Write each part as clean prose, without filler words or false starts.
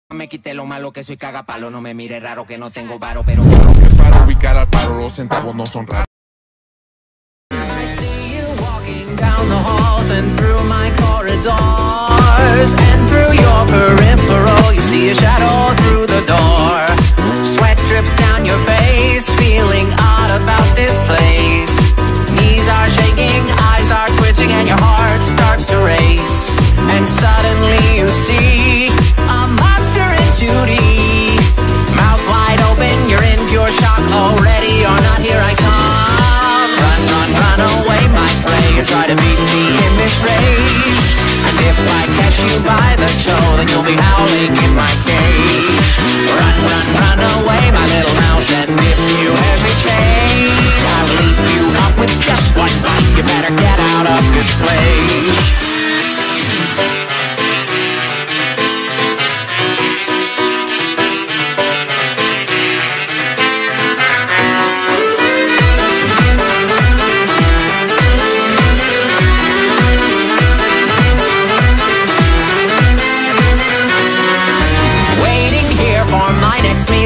Me quité lo malo que soy cagapalo, no me mire raro que no tengo varo, pero que para ubicar al paro los centavos no son raros. I see you walking down the halls and through my corridors, and through your peripheral you see a shadow through the door. Sweat drips down your face, feeling odd about this place. Knees are shaking, eyes are twitching, and your heart starts to race. And suddenly you see a monster in 2D. Mouth wide open, you're in pure shock. Oh, ready or not, here I come. Run, run, run away, my prey. You try to beat me in this rage, and if I catch you by the toe, then you'll be howling in my cage. Run, run, run away, my little mouse, and if you hesitate, I'll leave you up with just one bite. You better get out of this place.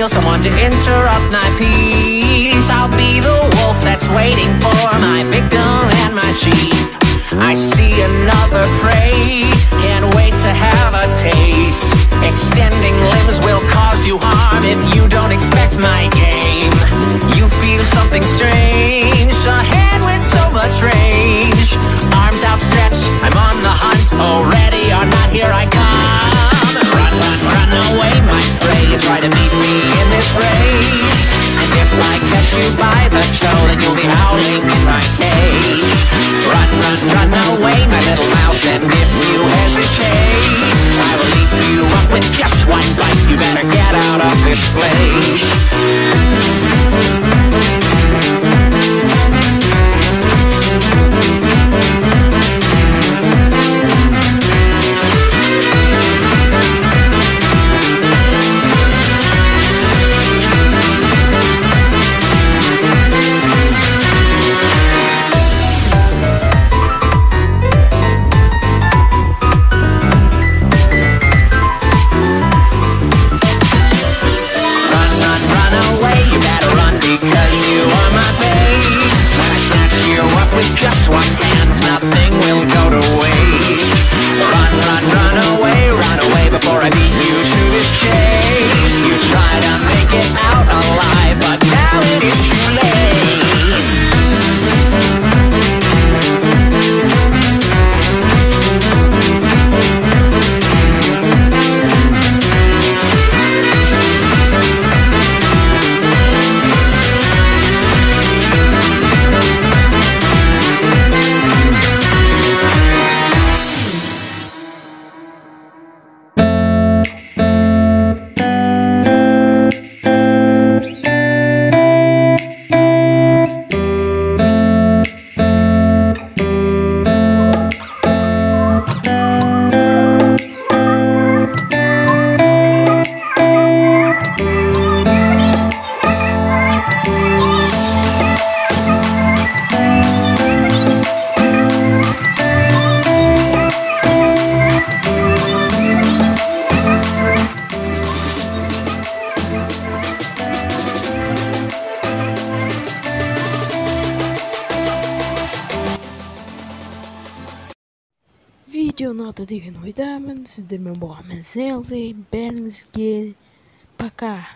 Someone to interrupt my peace. I'll be the wolf that's waiting for my victim and my sheep. I see another prey, can't wait to have a taste. Extending limbs will cause you harm if you don't expect my game. You feel something strange, a hand with so much range. Arms outstretched, I'm on the hunt. Oh, ready or not, here I come. Run, run, run away, my prey. You try to beat me in this race, and if I catch you by the toe, then you'll be howling in my cage. Run, run, run away, my little mouse, and if you hesitate, I will eat you up with just one bite. You better get out of this place. Just one hand, nothing will go to waste. Run, run, run away before I beat you to this chase. You try to make it out alive, but now it is too late. Видеоны аты деген ойдамын. Сіздермен болғанмен сәлем, бәріңізге пока.